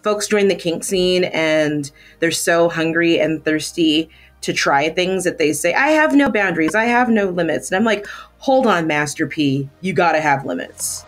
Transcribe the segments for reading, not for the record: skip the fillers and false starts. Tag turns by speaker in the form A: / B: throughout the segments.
A: folks join the kink scene and they're so hungry and thirsty to try things that they say, I have no boundaries, I have no limits. And I'm like, hold on, Master P, you gotta have limits.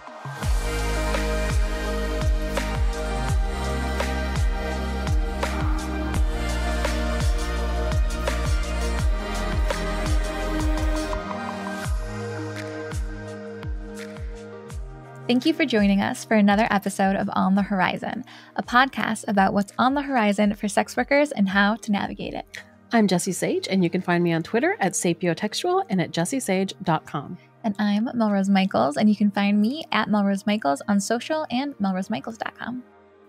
B: Thank you for joining us for another episode of On The Horizon, a podcast about what's on the horizon for sex workers and how to navigate it.
C: I'm Jessie Sage, and you can find me on Twitter at sapiotextual and at jessiesage.com.
B: And I'm Melrose Michaels, and you can find me at Melrose Michaels on social and melrosemichaels.com.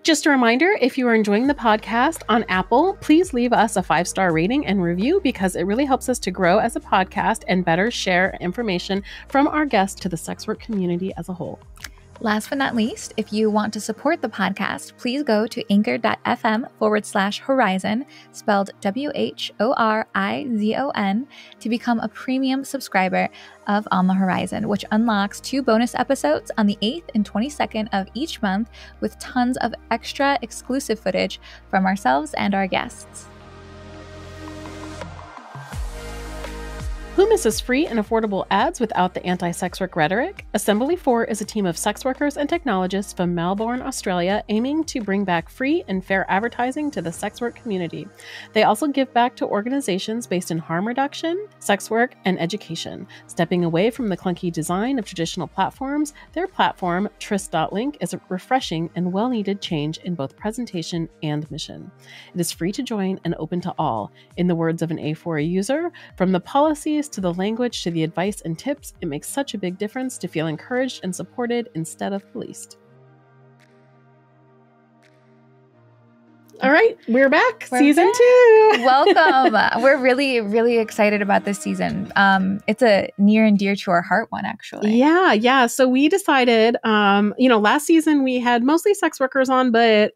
C: Just a reminder, if you are enjoying the podcast on Apple, please leave us a 5-star rating and review because it really helps us to grow as a podcast and better share information from our guests to the sex work community as a whole.
B: Last but not least, if you want to support the podcast, please go to anchor.fm/horizon, spelled WHORIZON, to become a premium subscriber of On the Horizon, which unlocks 2 bonus episodes on the 8th and 22nd of each month with tons of extra exclusive footage from ourselves and our guests.
C: Who misses free and affordable ads without the anti-sex work rhetoric? Assembly 4 is a team of sex workers and technologists from Melbourne, Australia, aiming to bring back free and fair advertising to the sex work community. They also give back to organizations based in harm reduction, sex work, and education. Stepping away from the clunky design of traditional platforms, their platform, Tris.link, is a refreshing and well-needed change in both presentation and mission. It is free to join and open to all. In the words of an A4 user, from the policies to the language to the advice and tips, it makes such a big difference to feel encouraged and supported instead of policed. All right, we're back. Season 2.
B: Welcome. We're really, really excited about this season. It's a near and dear to our heart one, actually.
C: Yeah. So we decided, last season we had mostly sex workers on, but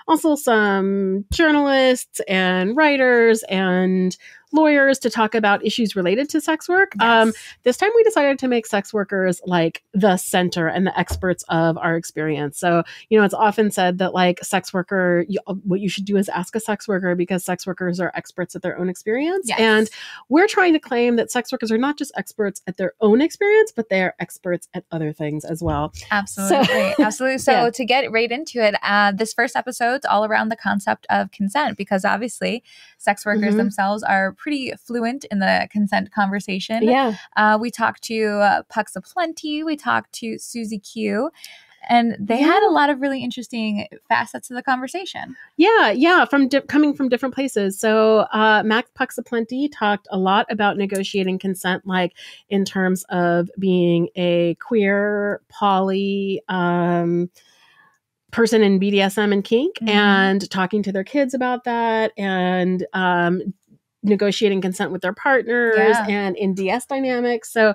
C: also some journalists and writers and lawyers to talk about issues related to sex work.
B: Yes.
C: This time we decided to make sex workers like the center and the experts of our experience. So, it's often said that like sex worker, what you should do is ask a sex worker because sex workers are experts at their own experience.
B: Yes.
C: And we're trying to claim that sex workers are not just experts at their own experience, but they're experts at other things as well.
B: Absolutely. Absolutely. So to get right into it, this first episode's all around the concept of consent, because obviously sex workers themselves are pretty fluent in the consent conversation.
C: Yeah.
B: We talked to Pucks Aplenty. We talked to Siouxsie Q. And they had a lot of really interesting facets of the conversation.
C: Yeah, coming from different places. So Max Pucks Aplenty talked a lot about negotiating consent, like in terms of being a queer, poly person in BDSM and kink, and talking to their kids about that, and negotiating consent with their partners and in DS dynamics. So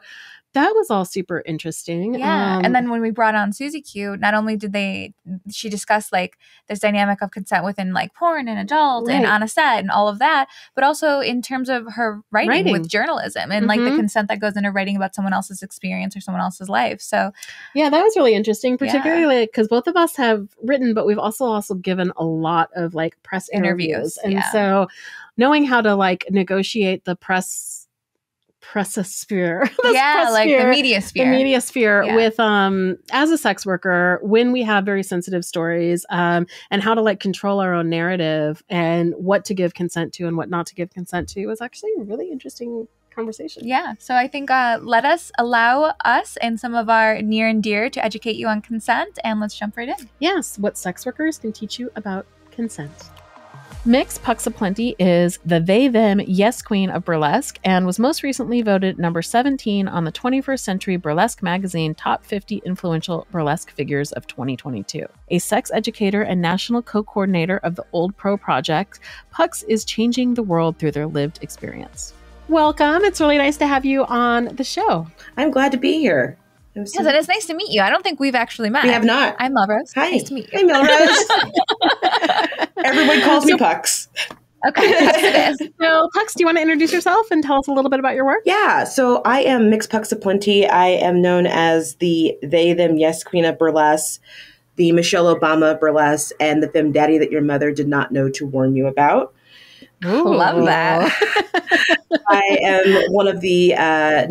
C: that was all super interesting.
B: Yeah. And then when we brought on Siouxsie Q, not only did she discussed like this dynamic of consent within like porn and adult and on a set and all of that, but also in terms of her writing. With journalism and like the consent that goes into writing about someone else's experience or someone else's life. So
C: yeah, that was really interesting, particularly because both of us have written, but we've also given a lot of like press interviews. And so knowing how to like negotiate the press sphere.
B: The media sphere.
C: The media sphere with as a sex worker when we have very sensitive stories, and how to like control our own narrative and what to give consent to and what not to give consent to was actually a really interesting conversation.
B: Yeah. So I think allow us and some of our near and dear to educate you on consent, and let's jump right in.
C: Yes, what sex workers can teach you about consent. Mix Pucks Aplenty is the they, them, yes queen of burlesque and was most recently voted number 17 on the 21st Century Burlesque magazine Top 50 Influential Burlesque Figures of 2022. A sex educator and national co-coordinator of the Old Pro Project, Pucks is changing the world through their lived experience. Welcome. It's really nice to have you on the show.
A: I'm glad to be here.
B: Yes, and it's nice to meet you. I don't think we've actually met.
A: We have not.
B: I'm Melrose.
A: Hi.
B: Nice to meet you.
A: Hey, Melrose. Everyone calls me Pucks.
B: Okay, Pucks it is.
C: So, Pucks, do you want to introduce yourself and tell us a little bit about your work?
A: Yeah, so I am Mix Pucks Aplenty. I am known as the they, them, yes queen of burlesque, the Michelle Obama burlesque, and the Femme Daddy That Your Mother Did Not Know to Warn You About.
B: Ooh. Love that.
A: I am one of the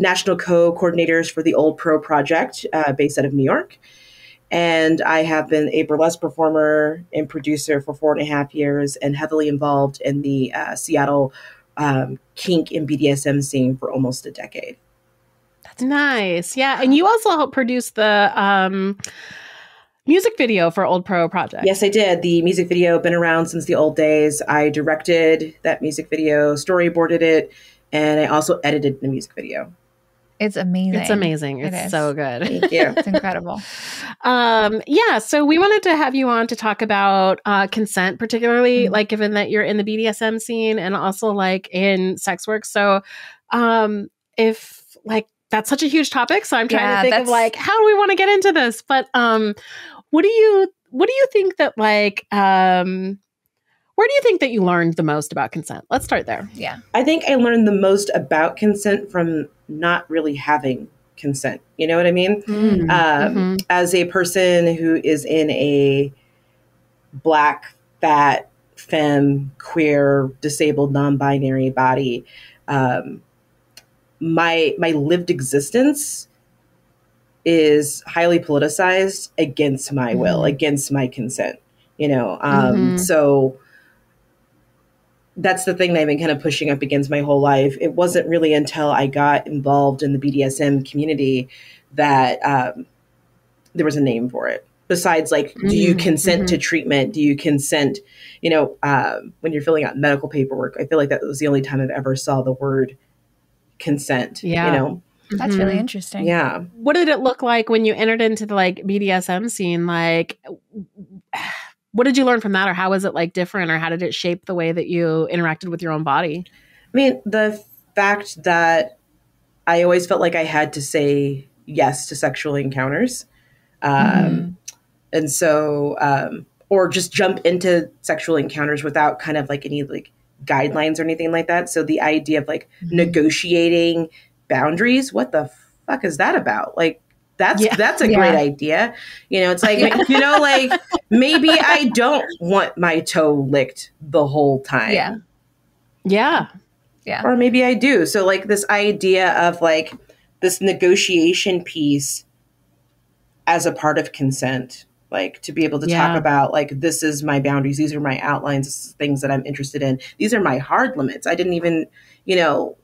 A: national co-coordinators for the Old Pro Project based out of New York. And I have been a burlesque performer and producer for 4.5 years and heavily involved in the Seattle kink and BDSM scene for almost a decade.
C: That's nice. Yeah. And you also helped produce the music video for Old Pro Project.
A: Yes, I did. The music video, been around since the old days. I directed that music video, storyboarded it, and I also edited the music video.
B: It's amazing.
C: It's amazing. It's so good.
A: Thank you.
B: It's incredible.
C: Yeah. So we wanted to have you on to talk about consent, particularly like given that you're in the BDSM scene and also like in sex work. So if like that's such a huge topic. So I'm trying to think of like, how do we want to get into this? But what do you think that like where do you think that you learned the most about consent? Let's start there.
B: Yeah.
A: I think I learned the most about consent from not really having consent. You know what I mean? As a person who is in a Black, fat, femme, queer, disabled, non-binary body, my lived existence is highly politicized against my will, against my consent. You know, so that's the thing that I've been kind of pushing up against my whole life. It wasn't really until I got involved in the BDSM community that there was a name for it. Besides, like, do you consent to treatment? Do you consent, you know, when you're filling out medical paperwork? I feel like that was the only time I've ever saw the word consent, you know?
B: That's really interesting.
A: Yeah.
C: What did it look like when you entered into the like BDSM scene? Like, what did you learn from that, or how was it like different, or how did it shape the way that you interacted with your own body?
A: I mean, the fact that I always felt like I had to say yes to sexual encounters. And so, or just jump into sexual encounters without kind of like any like guidelines or anything like that. So the idea of like negotiating boundaries, what the fuck is that about? Like, that's a great idea. You know, it's like, you know, like maybe I don't want my toe licked the whole time.
C: Yeah.
A: Or maybe I do. So like this idea of like this negotiation piece as a part of consent, like to be able to talk about like, this is my boundaries. These are my outlines. This is things that I'm interested in. These are my hard limits. I didn't even, you know,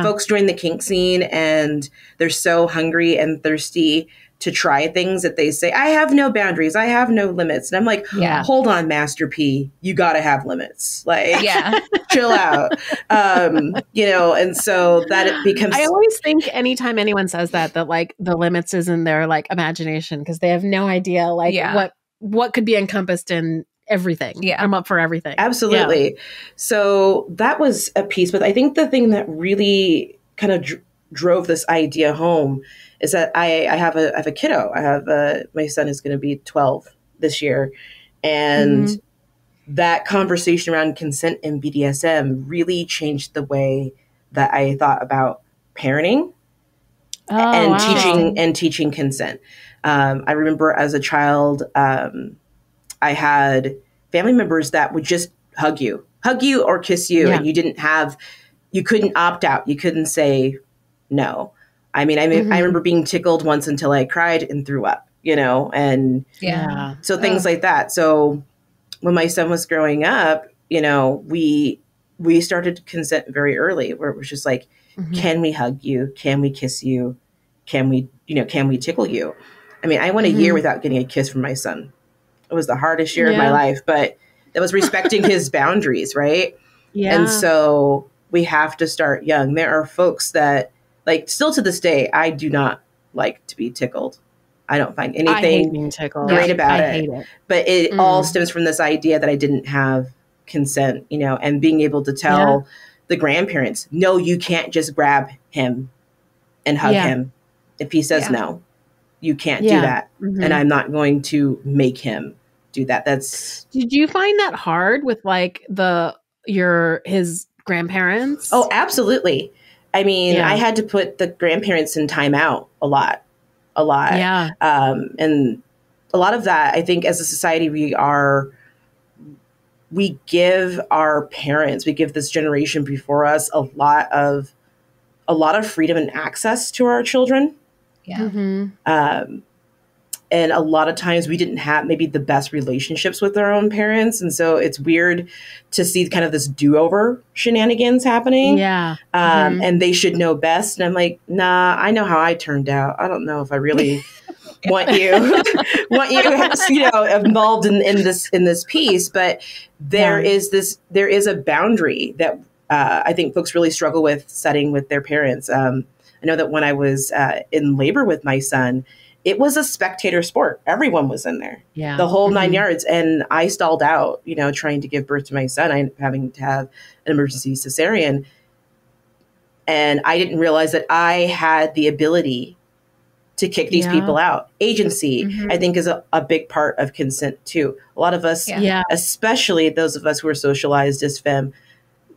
A: folks join the kink scene and they're so hungry and thirsty to try things that they say, I have no boundaries. I have no limits. And I'm like, hold on, Master P, you got to have limits. Like, chill out. You know, and so that it becomes.
C: I always think anytime anyone says that like the limits is in their like imagination, because they have no idea like what could be encompassed in everything. I'm up for everything.
A: Absolutely. So that was a piece. But I think the thing that really kind of drove this idea home is that I have a kiddo. I have my son is going to be 12 this year. And that conversation around consent and BDSM really changed the way that I thought about parenting and teaching consent. I remember as a child, I had family members that would just hug you or kiss you. And you couldn't opt out. You couldn't say no. I mean, I remember being tickled once until I cried and threw up, you know, and so things like that. So when my son was growing up, you know, we started consent very early, where it was just like, can we hug you? Can we kiss you? Can we tickle you? I mean, I went a year without getting a kiss from my son. It was the hardest year of my life, but that was respecting his boundaries, right? And so we have to start young. There are folks that, like, still to this day, I do not like to be tickled. I don't find anything great about it. I hate it. But it all stems from this idea that I didn't have consent, you know, and being able to tell the grandparents, no, you can't just grab him and hug him. If he says no, you can't do that. And I'm not going to make him do that.
C: Did you find that hard with like his grandparents?
A: Oh, absolutely. I mean, I had to put the grandparents in timeout a lot. Yeah. And a lot of that, I think as a society, we give our parents, we give this generation before us a lot of freedom and access to our children.
B: Yeah.
C: Mm-hmm.
A: And a lot of times we didn't have maybe the best relationships with our own parents. And so it's weird to see kind of this do-over shenanigans happening.
C: Yeah.
A: And they should know best. And I'm like, nah, I know how I turned out. I don't know if I really want you involved in this piece. But there is a boundary that I think folks really struggle with setting with their parents. I know that when I was in labor with my son, it was a spectator sport. Everyone was in there, the whole 9 yards. And I stalled out, trying to give birth to my son. I'm having to have an emergency cesarean. And I didn't realize that I had the ability to kick these people out. Agency, I think, is a big part of consent too. A lot of us, especially those of us who are socialized as femme,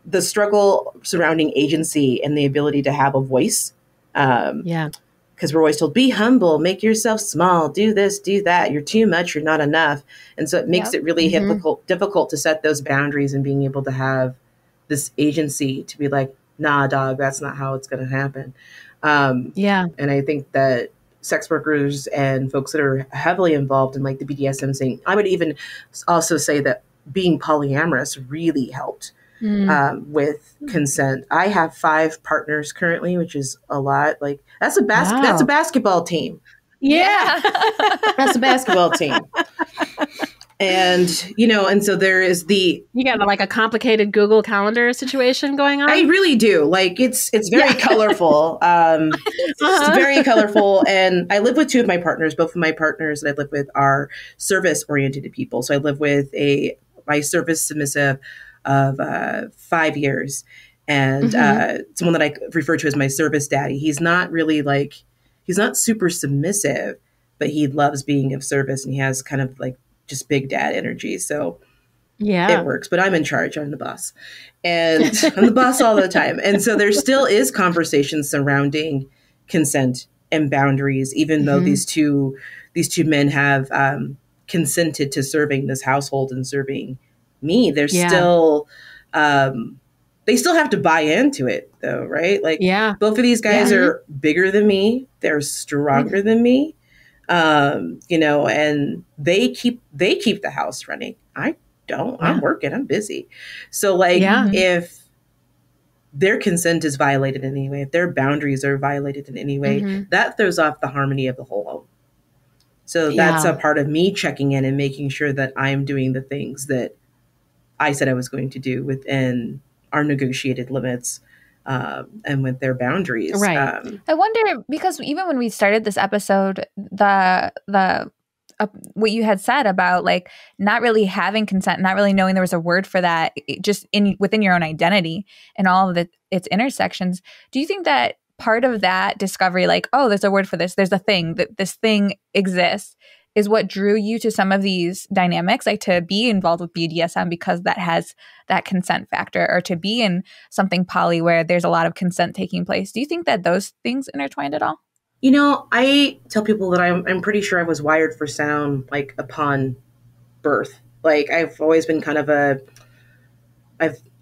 A: the struggle surrounding agency and the ability to have a voice. Because we're always told, be humble, make yourself small, do this, do that. You're too much, you're not enough. And so it makes it really difficult to set those boundaries and being able to have this agency to be like, nah, dog, that's not how it's going to happen. And I think that sex workers and folks that are heavily involved in like the BDSM thing, I would even also say that being polyamorous really helped with consent. I have 5 partners currently, which is a lot. Like that's a basketball team.
C: Yeah.
A: That's a basketball team. And, and so there is you
C: got like a complicated Google Calendar situation going on.
A: I really do. Like it's very colorful. It's very colorful. And I live with 2 of my partners. Both of my partners that I live with are service oriented people. So I live with my service submissive of 5 years and someone that I refer to as my service daddy. He's not really he's not super submissive, but he loves being of service and he has kind of like just big dad energy. So it works, but I'm in charge. I'm the boss and I'm the boss all the time. And so there still is conversation surrounding consent and boundaries, even though these two men have consented to serving this household and serving me. They're still they still have to buy into it though, right? Like both of these guys are bigger than me, they're stronger than me, and they keep the house running. I don't. I'm working, I'm busy. So if their consent is violated in any way, if their boundaries are violated in any way, that throws off the harmony of the whole home. So that's a part of me checking in and making sure that I'm doing the things that I said I was going to do within our negotiated limits and with their boundaries.
B: Right. I wonder, because even when we started this episode, the what you had said about like not really having consent, not really knowing there was a word for that, just within your own identity and all of its intersections. Do you think that part of that discovery, like, oh, there's a word for this, there's a thing, that this thing exists, is what drew you to some of these dynamics, like to be involved with BDSM because that has that consent factor, or to be in something poly where there's a lot of consent taking place? Do you think that those things intertwined at all?
A: I tell people that I'm pretty sure I was wired for sound, like upon birth. Like I've always been kind of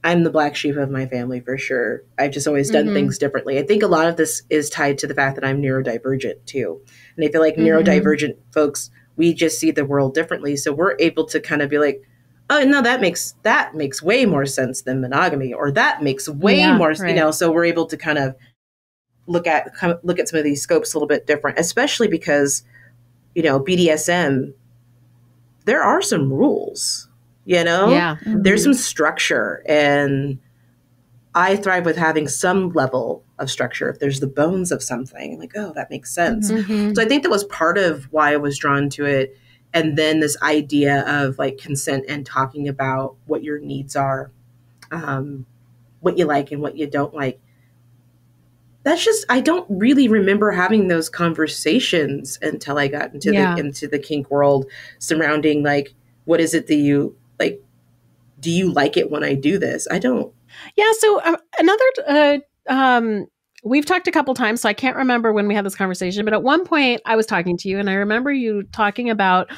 A: I'm the black sheep of my family for sure. I've just always done things differently. I think a lot of this is tied to the fact that I'm neurodivergent too. And I feel like neurodivergent folks, we just see the world differently. So we're able to kind of be like, oh no, that makes way more sense than monogamy, or that makes way more, so we're able to kind of look at some of these scopes a little bit different, especially because, BDSM, there are some rules, there's some structure, and I thrive with having some level of structure. If there's the bones of something, I'm like, oh, that makes sense. So I think that was part of why I was drawn to it. And then this idea of like consent and talking about what your needs are, what you like and what you don't like. That's just, I don't really remember having those conversations until I got into the kink world surrounding like, what is it that you like? Do you like it when I do this? I don't.
C: Yeah. So another we've talked a couple times, so I can't remember when we had this conversation, but at one point I was talking to you and I remember you talking about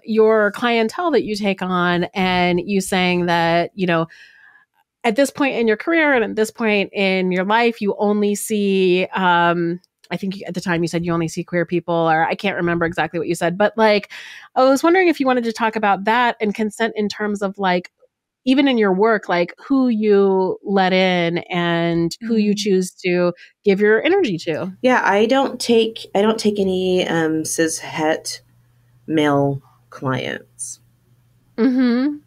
C: your clientele that you take on, and you saying that, at this point in your career and at this point in your life, you only see, I think at the time you said you only see queer people, or I can't remember exactly what you said, but like, I was wondering if you wanted to talk about that and consent in terms of like, even in your work, like who you let in and who you choose to give your energy to.
A: Yeah, I don't take any cis het male clients.
C: Mm-hmm.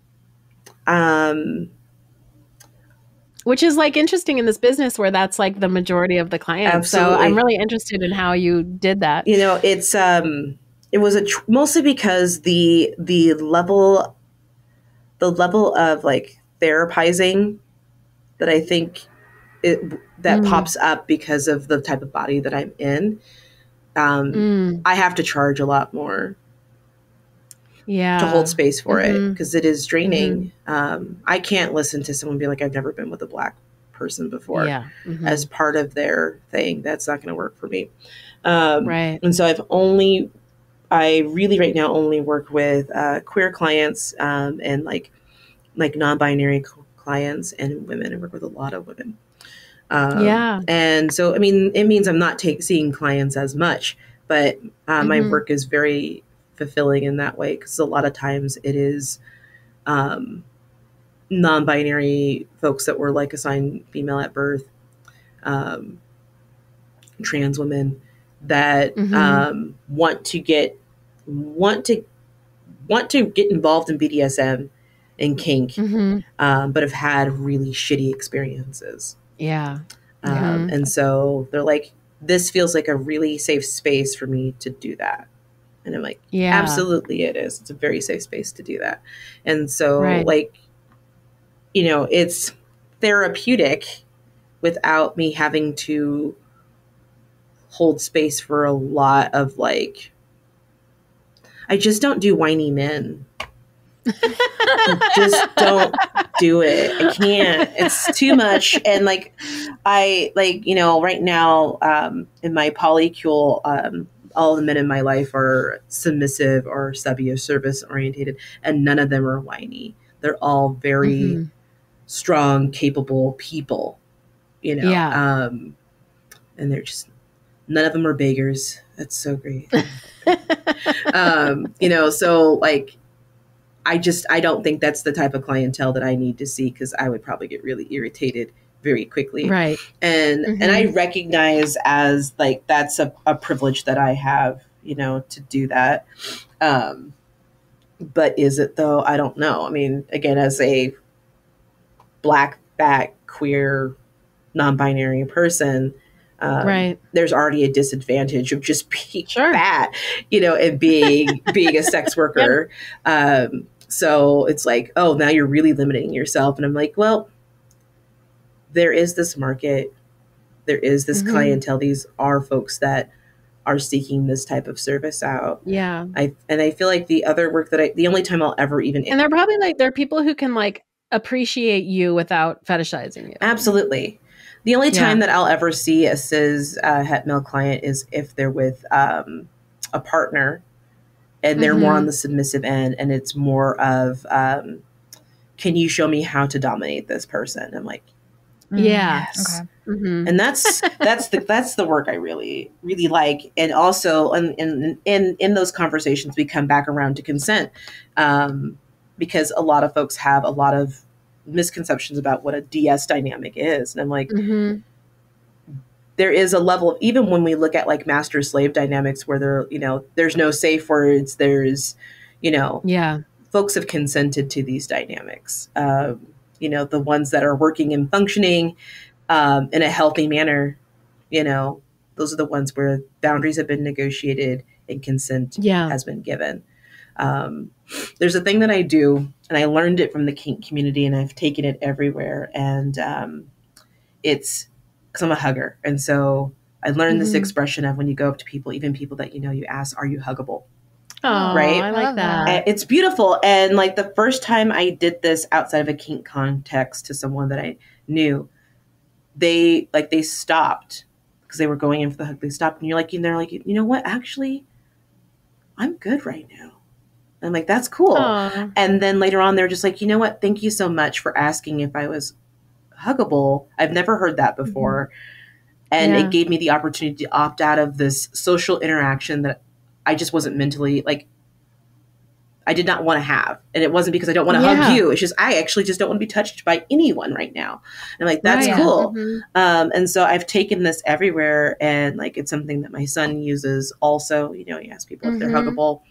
C: Which is like interesting in this business where that's like the majority of the clients.
A: Absolutely.
C: So I'm really interested in how you did that.
A: It's it was mostly because the level of like therapizing that I think pops up because of the type of body that I'm in. I have to charge a lot more. To hold space for it, because it is draining. I can't listen to someone be like, I've never been with a Black person before as part of their thing. That's not going to work for me.
C: Right.
A: And so I really right now only work with queer clients and like non-binary clients and women. I work with a lot of women. And so, I mean, it means I'm not seeing clients as much, but my work is very fulfilling in that way, because a lot of times it is non-binary folks that were like assigned female at birth, trans women that want to get involved in BDSM and kink, but have had really shitty experiences. And so they're like, this feels like a really safe space for me to do that. And I'm like, absolutely it is. It's a very safe space to do that. And so like, it's therapeutic without me having to hold space for a lot of like, I just don't do whiny men. Just don't do it. I can't. It's too much. And like, right now, in my polycule, all the men in my life are submissive or service orientated, and none of them are whiny. They're all very strong, capable people, and they're just, none of them are beggars. That's so great. So like, I don't think that's the type of clientele that I need to see, because I would probably get really irritated very quickly.
C: Right.
A: And I recognize as like, that's a privilege that I have, to do that. But is it though? I don't know. I mean, again, as a Black, fat, queer, non-binary person, there's already a disadvantage of just being fat, and being a sex worker. So it's like, oh, now you're really limiting yourself. And I'm like, well, there is this market. There is this clientele. These are folks that are seeking this type of service out.
C: Yeah.
A: I feel like the other work the only time I'll ever even...
C: And they're probably like, there are people who can like appreciate you without fetishizing you.
A: Absolutely. The only time that I'll ever see a cis het male client is if they're with a partner, and they're more on the submissive end, and it's more of, can you show me how to dominate this person? I'm like, yes.
B: Okay.
A: And that's the work I really, really like. And also in those conversations, we come back around to consent, because a lot of folks have a lot of misconceptions about what a DS dynamic is. And I'm like, there is a level of, even when we look at like master slave dynamics where there's no safe words, there's, folks have consented to these dynamics. The ones that are working and functioning in a healthy manner, those are the ones where boundaries have been negotiated and consent has been given. There's a thing that I do, and I learned it from the kink community, and I've taken it everywhere. And it's because I'm a hugger. And so I learned this expression of, when you go up to people, even people that you ask, are you huggable?
C: Oh,
A: right.
C: I like that.
A: It's beautiful. And like the first time I did this outside of a kink context to someone that I knew, they stopped because they were going in for the hug. They stopped, and they're like, you know what? Actually, I'm good right now. I'm like, that's cool.
C: Aww.
A: And then later on, they're just like, you know what? Thank you so much for asking if I was huggable. I've never heard that before. And it gave me the opportunity to opt out of this social interaction that I just wasn't mentally, I did not want to have. And it wasn't because I don't want to hug you. It's just, I actually just don't want to be touched by anyone right now. And I'm like, that's cool. And so I've taken this everywhere, and it's something that my son uses also. He asks people if they're huggable.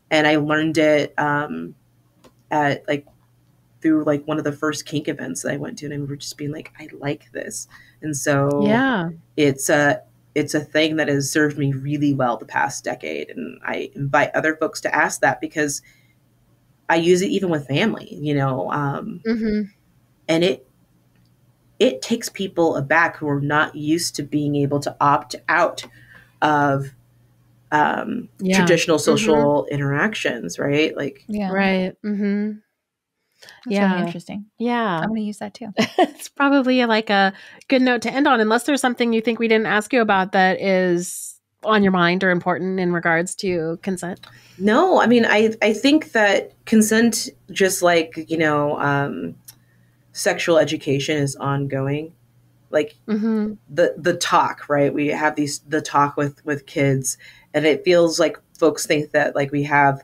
A: And I learned it at through one of the first kink events that I went to, and I remember just being like, I like this. And so it's a thing that has served me really well the past decade. And I invite other folks to ask that, because I use it even with family, and it takes people aback who are not used to being able to opt out of traditional social interactions, right?
C: Right.
B: That's really interesting.
C: Yeah.
B: I'm going to use that too.
C: It's probably a good note to end on, unless there's something you think we didn't ask you about that is on your mind or important in regards to consent.
A: No, I mean, I think that consent, just sexual education, is ongoing. The talk, right? We have the talk with kids, and it feels like folks think that we have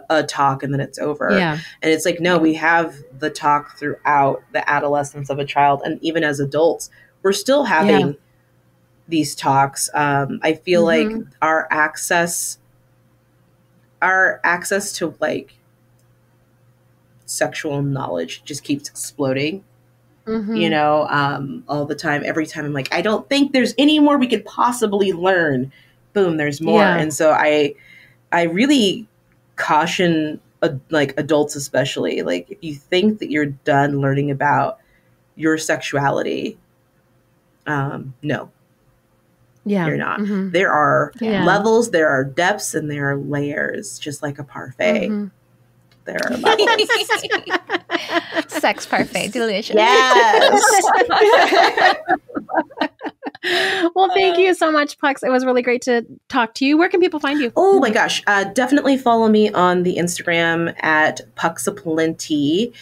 A: a talk and then it's over.
C: Yeah.
A: And it's no, we have the talk throughout the adolescence of a child. And even as adults, we're still having these talks. I feel like our access to sexual knowledge just keeps exploding. All the time. Every time I'm like, I don't think there's any more we could possibly learn. Boom, there's more. And so I really caution adults, especially, if you think that you're done learning about your sexuality, no.
C: Yeah.
A: You're not. There are levels, there are depths, and there are layers, just like a parfait. There are levels.
B: Sex parfait. Delicious.
A: Yes.
C: Well, thank you so much, Pucks. It was really great to talk to you. Where can people find you?
A: Oh my gosh. Definitely follow me on the Instagram at Pucksaplenty,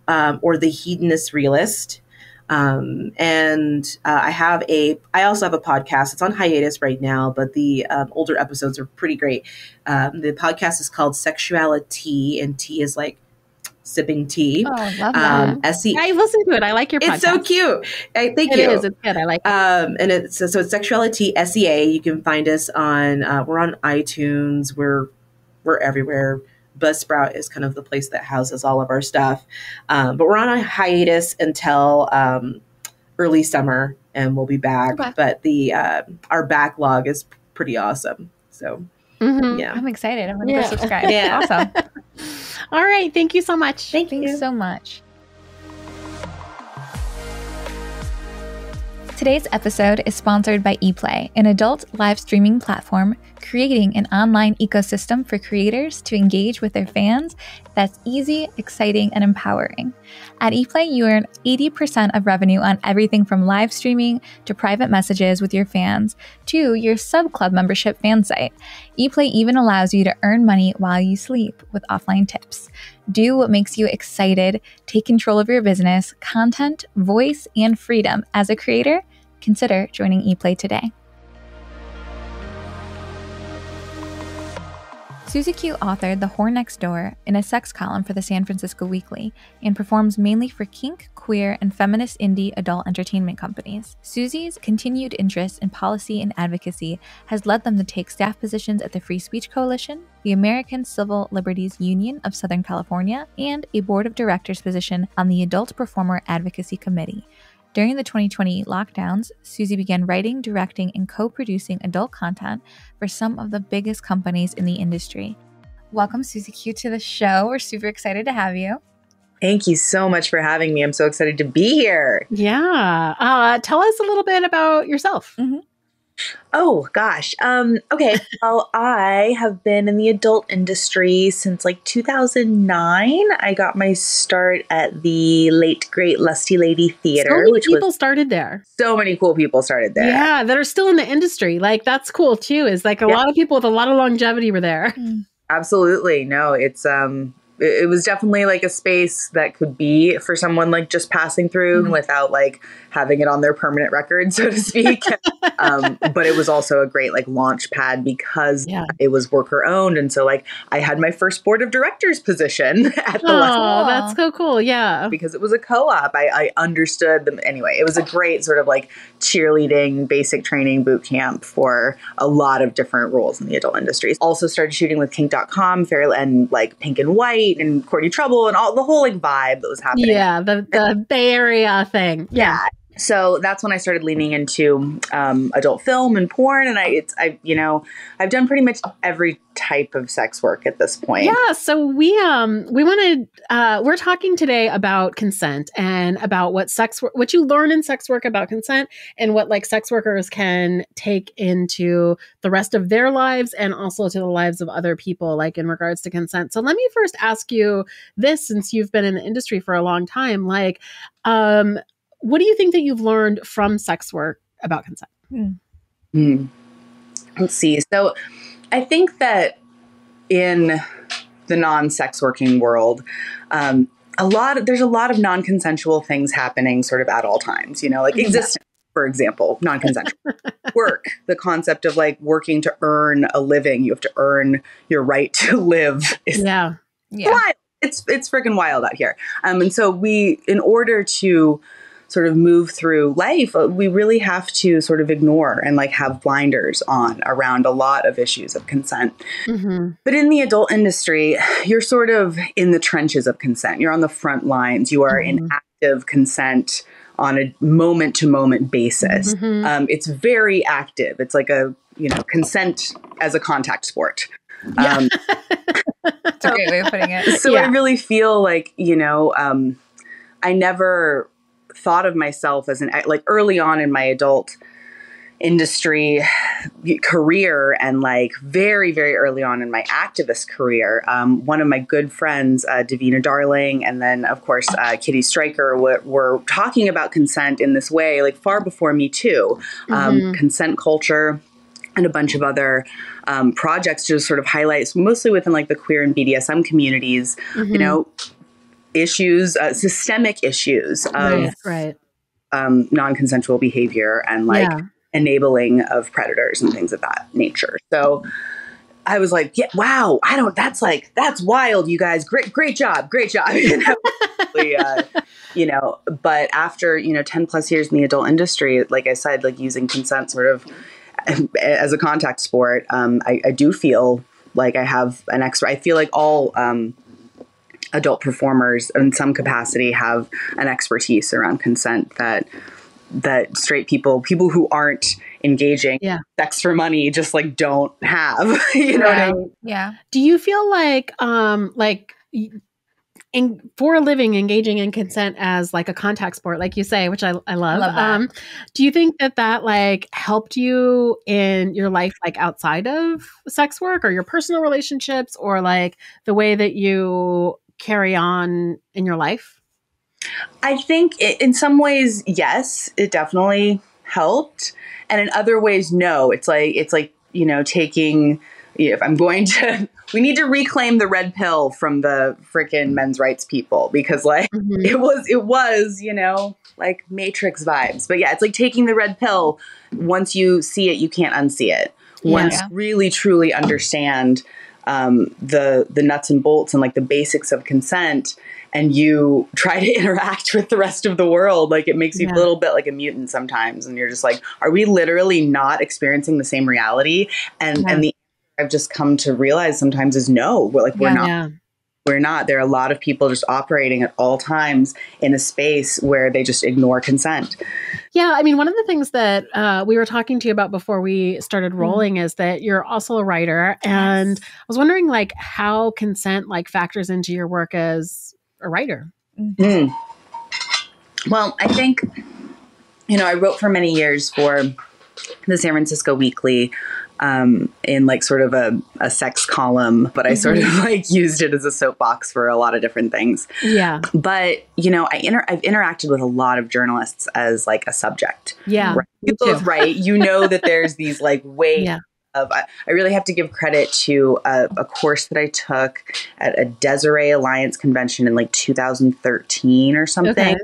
A: or the Hedonist Realist. And I also have a podcast. It's on hiatus right now, but the older episodes are pretty great. The podcast is called Sexuality, and tea is sipping tea.
B: Oh, I love that.
C: I listened to it. I like your podcast.
A: It's so cute. Thank you.
C: It is. It's good. I like it.
A: And it's Sexuality SEA. You can find us on, we're on iTunes. We're everywhere. Buzzsprout is kind of the place that houses all of our stuff. But we're on a hiatus until early summer, and we'll be back. Okay. But our backlog is pretty awesome. So, yeah.
B: I'm excited. I'm going to go subscribe. Yeah. Awesome.
C: All right. Thank you so much.
B: Thanks so much. Today's episode is sponsored by ePlay, an adult live streaming platform creating an online ecosystem for creators to engage with their fans that's easy, exciting, and empowering. At ePlay, you earn 80% of revenue on everything from live streaming to private messages with your fans to your sub-club membership fan site. ePlay even allows you to earn money while you sleep with offline tips. Do what makes you excited, take control of your business, content, voice, and freedom as a creator. Consider joining ePlay today. Siouxsie Q authored The Whore Next Door in a sex column for the San Francisco Weekly and performs mainly for kink, queer, and feminist indie adult entertainment companies. Siouxsie's continued interest in policy and advocacy has led them to take staff positions at the Free Speech Coalition, the American Civil Liberties Union of Southern California, and a board of directors position on the Adult Performer Advocacy Committee. During the 2020 lockdowns, Siouxsie began writing, directing, and co-producing adult content for some of the biggest companies in the industry. Welcome, Siouxsie Q, to the show. We're super excited to have you.
D: Thank you so much for having me. I'm so excited to be here.
C: Yeah. Tell us a little bit about yourself.
D: Oh gosh. Okay. Well, I have been in the adult industry since like 2009. I got my start at the late great Lusty Lady Theater,
C: So many people started there.
D: So many cool people started there.
C: Yeah, that are still in the industry. Like that's cool too. Is like a lot of people with a lot of longevity were there.
D: Absolutely. No, it was definitely like a space that could be for someone like just passing through without like having it on their permanent record, so to speak. But it was also a great like launch pad because it was worker owned. And so like I had my first board of directors position at the
C: Oh, that's so cool. Yeah.
D: Because it was a co-op. I understood them. Anyway, it was a great sort of like cheerleading, basic training boot camp for a lot of different roles in the adult industry. Also started shooting with kink.com, and like Pink and White and Courtney Trouble and all the whole like vibe that was happening.
C: Yeah, the Bay Area thing. Yeah.
D: So that's when I started leaning into adult film and porn, and I've done pretty much every type of sex work at this point.
C: Yeah. So we're talking today about consent and about what you learn in sex work about consent and what like sex workers can take into the rest of their lives and also to the lives of other people, like in regards to consent. So let me first ask you this, since you've been in the industry for a long time, like, what do you think that you've learned from sex work about consent?
D: Let's see. So I think that in the non-sex working world, there's a lot of non-consensual things happening sort of at all times, like existence, for example, non-consensual work, the concept of like working to earn a living. You have to earn your right to live. Wild. It's freaking wild out here. And so in order to sort of move through life, we really have to sort of ignore and like have blinders on around a lot of issues of consent. But in the adult industry, you're sort of in the trenches of consent. You're on the front lines. You are in active consent on a moment to moment basis. It's very active. It's like consent as a contact sport.
B: That's a great way of putting it.
D: So I really feel like, I never thought of myself as like early on in my adult industry career and like very, very early on in my activist career. One of my good friends, Davina Darling, and then of course, Kitty Stryker were talking about consent in this way, like far before me too. Consent culture and a bunch of other projects to sort of highlight, mostly within like the queer and BDSM communities, issues, systemic issues of non-consensual behavior and like enabling of predators and things of that nature. So I was like, wow, that's wild, you guys. Great job. But after, 10 plus years in the adult industry, like I said, like using consent sort of as a contact sport, I do feel like I have an expert. I feel like all, adult performers in some capacity have an expertise around consent that straight people who aren't engaging sex for money just like don't have, know what I mean?
B: Yeah.
C: Do you feel like for a living engaging in consent as like a contact sport, like you say, which I love, do you think that like helped you in your life, like outside of sex work or your personal relationships or like the way that you carry on in your life?
D: I think in some ways, yes, it definitely helped. And in other ways, no. It's like, taking, if I'm going to, we need to reclaim the red pill from the freaking men's rights people because like it was, like Matrix vibes. But yeah, it's like taking the red pill. Once you see it, you can't unsee it. Once you really, truly understand the nuts and bolts and like the basics of consent and you try to interact with the rest of the world, like it makes you a little bit like a mutant sometimes. And you're just like, are we literally not experiencing the same reality? And the I've just come to realize sometimes is no, we're not. We're not. There are a lot of people just operating at all times in a space where they just ignore consent.
C: Yeah. I mean, one of the things that we were talking to you about before we started rolling is that you're also a writer. And I was wondering like how consent like factors into your work as a writer.
D: Well, I think, I wrote for many years for the San Francisco Weekly in like sort of a sex column, but I sort of like used it as a soapbox for a lot of different things.
C: Yeah.
D: But, you know, I've interacted with a lot of journalists as like a subject.
C: Yeah.
D: Right? You both, right? You know that there's these like ways of, I really have to give credit to a course that I took at a Desiree Alliance convention in like 2013 or something.
B: Okay.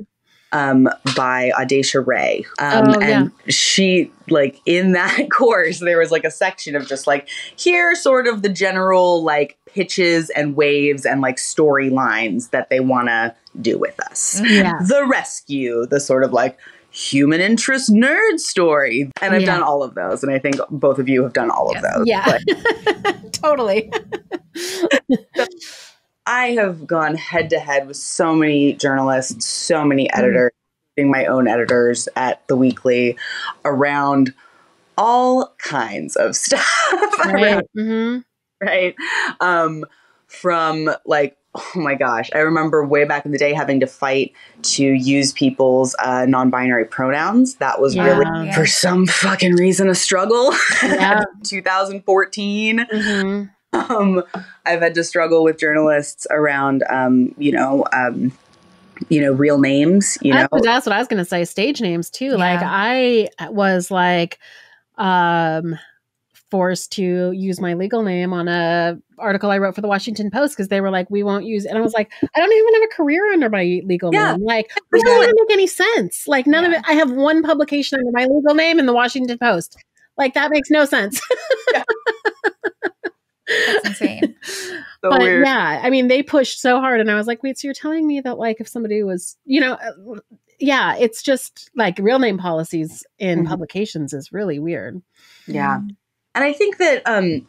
D: By Audacia Ray. And she, like, in that course, there was like a section of just like, here are sort of the general like pitches and waves and like storylines that they want to do with us. Yeah. The rescue, the sort of like human interest nerd story. And I've done all of those. And I think both of you have done all of those.
C: Yeah, totally.
D: I have gone head to head with so many journalists, so many editors, including my own editors at the Weekly, around all kinds of stuff.
C: Right.
D: Right. From like, oh my gosh, I remember way back in the day having to fight to use people's non-binary pronouns. That was really, for some fucking reason, a struggle. 2014. I've had to struggle with journalists around, real names,
C: That's what I was going to say. Stage names too. Yeah. Like I was like, forced to use my legal name on a article I wrote for the Washington Post because they were like, we won't use it. And I was like, I don't even have a career under my legal name. Like, it doesn't make any sense. Like none of it. I have one publication under my legal name in the Washington Post. Like that makes no sense.
B: That's insane.
C: So but weird. Yeah, I mean, they pushed so hard and I was like, wait, so you're telling me that like if somebody was, it's just like real name policies in publications is really weird.
D: Yeah. And I think that, I'm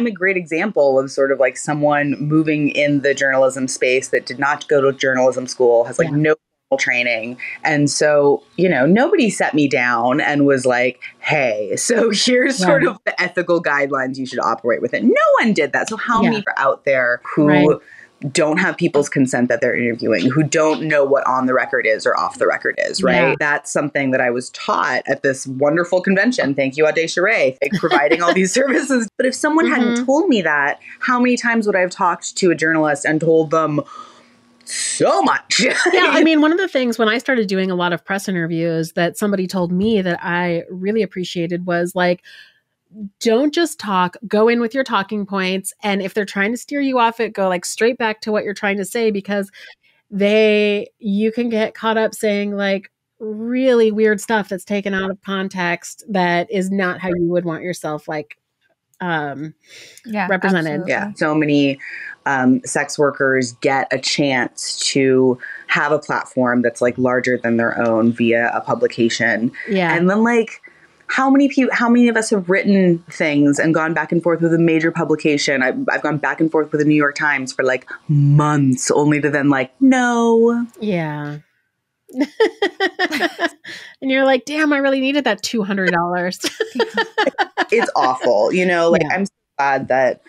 D: a great example of sort of like someone moving in the journalism space that did not go to journalism school, has like no training. And so, nobody set me down and was like, hey, so here's sort of the ethical guidelines you should operate within. No one did that. So how many are out there who don't have people's consent that they're interviewing, who don't know what on the record is or off the record is, right? Yeah. That's something that I was taught at this wonderful convention. Thank you, Audacia Ray, providing all these services. But if someone hadn't told me that, how many times would I have talked to a journalist and told them so much?
C: I mean, one of the things when I started doing a lot of press interviews that somebody told me that I really appreciated was like, don't just talk, go in with your talking points. And if they're trying to steer you off it, go like straight back to what you're trying to say, because you can get caught up saying like really weird stuff that's taken out of context that is not how you would want yourself like represented.
B: Absolutely.
D: Yeah. So many sex workers get a chance to have a platform that's like larger than their own via a publication. Yeah. And then like, how many of us have written things and gone back and forth with a major publication? I've gone back and forth with the New York Times for like months, only to then like, no.
C: Yeah. And you're like, damn, I really needed that $200.
D: It's awful. I'm so glad that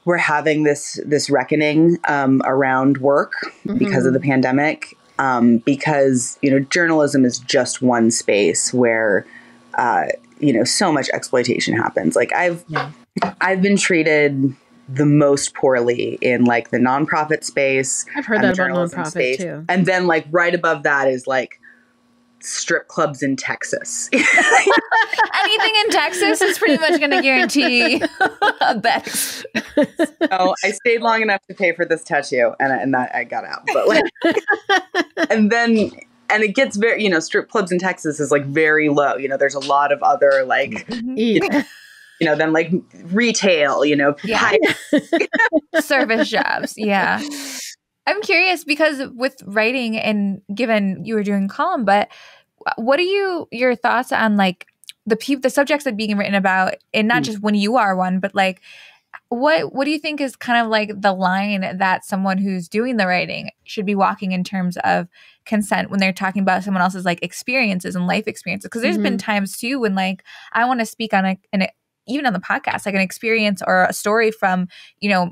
D: we're having this reckoning around work because of the pandemic. Because, journalism is just one space where so much exploitation happens. Like I've been treated the most poorly in like the nonprofit space.
C: I've heard that about nonprofit too.
D: And then like right above that is like strip clubs in Texas.
B: Anything in Texas is pretty much going to guarantee a bad experience.
D: Oh, I stayed long enough to pay for this tattoo and that I got out. But like, and it gets very, strip clubs in Texas is like very low. There's a lot of other like, then like retail,
B: service jobs. Yeah. I'm curious because with writing and given you were doing column, but what are your thoughts on like the subjects that are being written about, and not just when you are one, but like, what do you think is kind of like the line that someone who's doing the writing should be walking in terms of consent when they're talking about someone else's like experiences and life experiences? Because there's been times too when like I want to speak on even on the podcast, like an experience or a story from,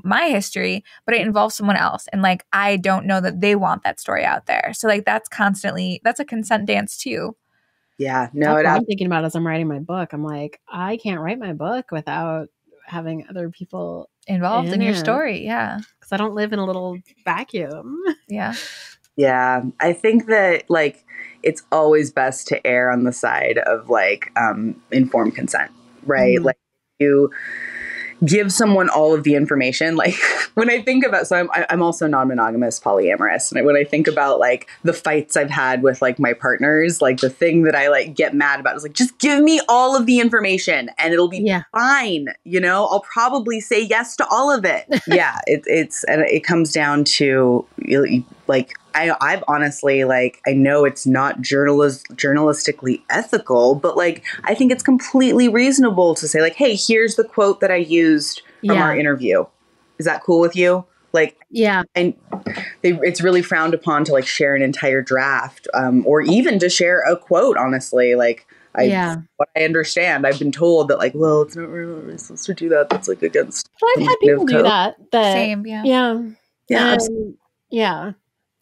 B: my history, but it involves someone else. And like, I don't know that they want that story out there. So like, that's a consent dance too.
D: Yeah. No,
C: that's what I'm thinking about as I'm writing my book. I'm like, I can't write my book without having other people
B: involved in your story. Yeah.
C: Because I don't live in a little vacuum.
B: Yeah.
D: Yeah. I think that like it's always best to err on the side of like informed consent, right?
C: Mm-hmm.
D: Like you give someone all of the information. Like when I think about, so I'm also non-monogamous, polyamorous. And when I think about like the fights I've had with like my partners, like the thing that I like get mad about is like, just give me all of the information and it'll be fine. You know, I'll probably say yes to all of it. Yeah. And it comes down to like, I've honestly, like, I know it's not journalistically ethical, but like, I think it's completely reasonable to say like, hey, here's the quote that I used from our interview. Is that cool with you? Like, and it's really frowned upon to like share an entire draft, or even to share a quote, honestly. Like, what I understand, I've been told that like, well, it's not really supposed to do that. That's like against.
C: Well, I've had people do that.
B: Same.
C: Yeah.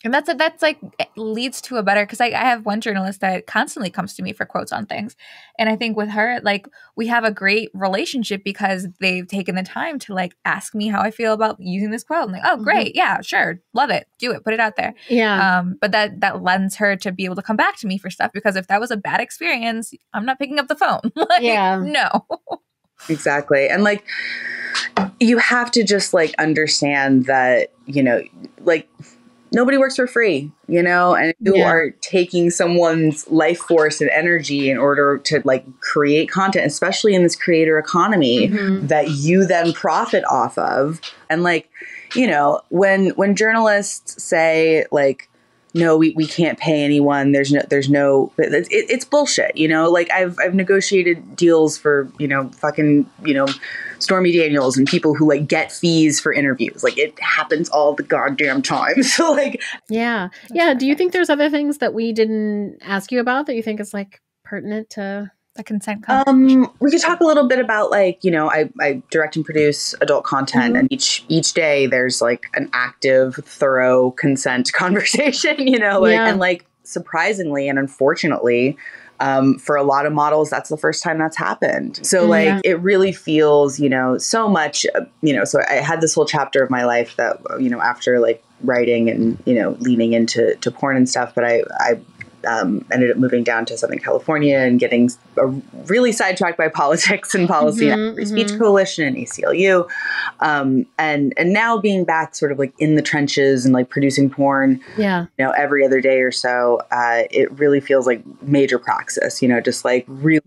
B: And that's like leads to a better, because I have one journalist that constantly comes to me for quotes on things. And I think with her, like we have a great relationship because they've taken the time to like ask me how I feel about using this quote. I'm like, oh, great. Yeah, sure. Love it. Do it. Put it out there.
C: Yeah.
B: But that lends her to be able to come back to me for stuff, because if that was a bad experience, I'm not picking up the phone. Like, no.
D: Exactly. And like, you have to just like understand that, you know, like, nobody works for free, you know, and you are taking someone's life force and energy in order to like create content, especially in this creator economy that you then profit off of. And like, you know, when journalists say like, no, we can't pay anyone. It's bullshit. You know, like I've negotiated deals for, you know, fucking, you know, Stormy Daniels and people who like get fees for interviews. Like it happens all the goddamn time. So like,
C: yeah. Do you think there's other things that we didn't ask you about that you think is like pertinent to the consent conversation?
D: We could talk a little bit about like, you know, I direct and produce adult content, and each day there's like an active, thorough consent conversation, you know, like, and like surprisingly and unfortunately, for a lot of models, that's the first time that's happened. So like, it really feels, you know, so much, you know, so I had this whole chapter of my life that, you know, after like writing and, you know, leaning into porn and stuff, but I ended up moving down to Southern California and getting really sidetracked by politics and policy, Free Speech Coalition and ACLU. And now being back sort of like in the trenches and like producing porn, you know, every other day or so, it really feels like major praxis, you know, just like really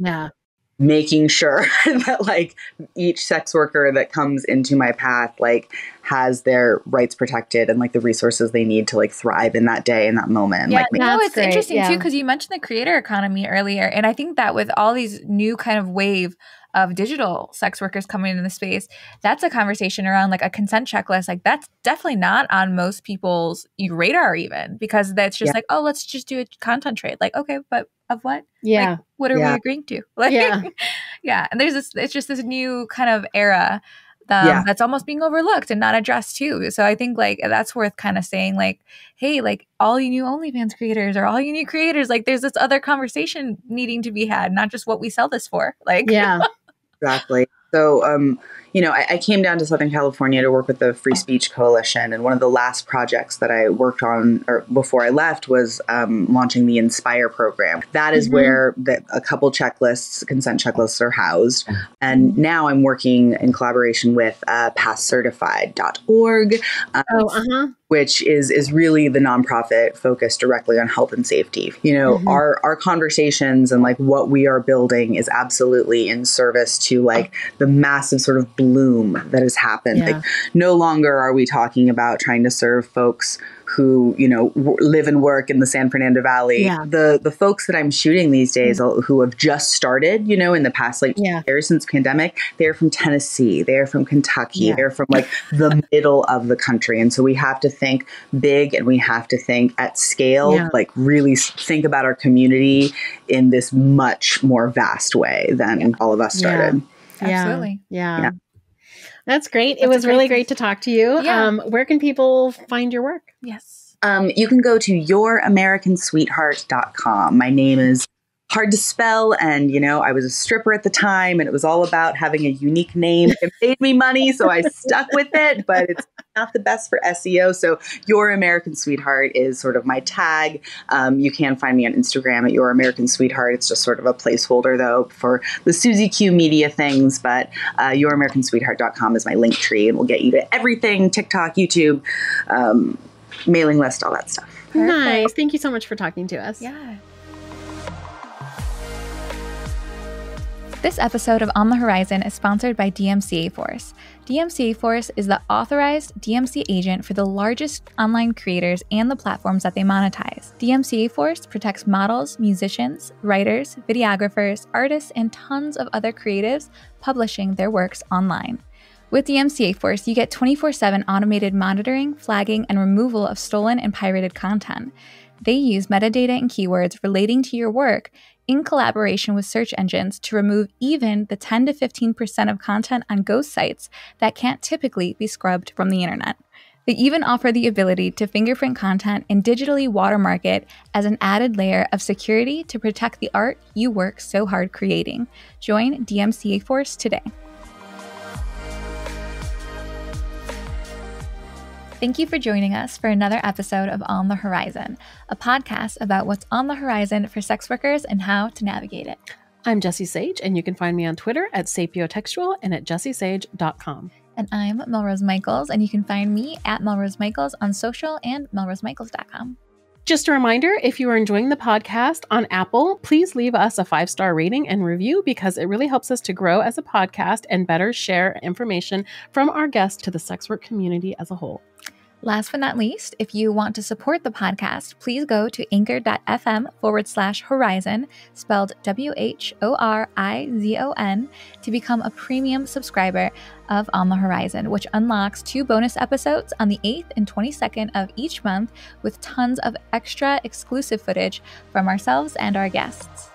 D: making sure that like each sex worker that comes into my path, like has their rights protected and like the resources they need to like thrive in that day, in that moment.
B: Yeah,
D: like,
B: no, it's interesting too, because you mentioned the creator economy earlier. And I think that with all these new kind of wave of digital sex workers coming into the space, that's a conversation around like a consent checklist. Like that's definitely not on most people's radar even, because that's just like, oh, let's just do a content trade. Like, okay, but of what?
C: Yeah.
B: Like, what are we agreeing to? Like, and there's this, it's just this new kind of era that's almost being overlooked and not addressed too. So I think like that's worth kind of saying like, hey, like all you new OnlyFans creators or all you new creators, like there's this other conversation needing to be had, not just what we sell this for. Like,
D: exactly. So, you know, I came down to Southern California to work with the Free Speech Coalition. And one of the last projects that I worked on or before I left was launching the Inspire program. That is where a couple checklists, consent checklists are housed. And now I'm working in collaboration with passcertified.org, which is really the nonprofit focused directly on health and safety. You know, our conversations and like what we are building is absolutely in service to like the massive sort of bloom that has happened. Like no longer are we talking about trying to serve folks who, you know, live and work in the San Fernando Valley. The folks that I'm shooting these days who have just started, you know, in the past like years since pandemic, they're from Tennessee, they're from Kentucky, they're from like the middle of the country. And so we have to think big and we have to think at scale, like really think about our community in this much more vast way than all of us started.
B: Absolutely.
C: Yeah. That's great. It was really great to talk to you. Where can people find your work?
B: Yes.
D: You can go to youramericansweetheart.com. My name is hard to spell. And, I was a stripper at the time, and it was all about having a unique name. It made me money, so I stuck with it, but it's not the best for SEO. So Your American Sweetheart is sort of my tag. You can find me on Instagram at Your American Sweetheart. It's just sort of a placeholder, though, for the Siouxsie Q media things. But youramericansweetheart.com is my link tree, and will get you to everything: TikTok, YouTube, mailing list, all that stuff.
C: Perfect. Nice. Thank you so much for talking to us.
B: Yeah. This episode of On the Horizon is sponsored by DMCA Force. DMCA Force is the authorized DMC agent for the largest online creators and the platforms that they monetize. DMCA Force protects models, musicians, writers, videographers, artists, and tons of other creatives publishing their works online. With DMCA Force, you get 24/7 automated monitoring, flagging, and removal of stolen and pirated content. They use metadata and keywords relating to your work in collaboration with search engines to remove even the 10 to 15% of content on ghost sites that can't typically be scrubbed from the internet. They even offer the ability to fingerprint content and digitally watermark it as an added layer of security to protect the art you work so hard creating. Join DMCA Force today. Thank you for joining us for another episode of On the Horizon, a podcast about what's on the horizon for sex workers and how to navigate it.
C: I'm Jessie Sage, and you can find me on Twitter at sapiotextual and at jessiesage.com.
B: And I'm Melrose Michaels, and you can find me at Melrose Michaels on social and melrosemichaels.com.
C: Just a reminder, if you are enjoying the podcast on Apple, please leave us a 5-star rating and review, because it really helps us to grow as a podcast and better share information from our guests to the sex work community as a whole.
B: Last but not least, if you want to support the podcast, please go to anchor.fm/horizon, spelled WHORIZON, to become a premium subscriber of On the Horizon, which unlocks 2 bonus episodes on the 8th and 22nd of each month, with tons of extra exclusive footage from ourselves and our guests.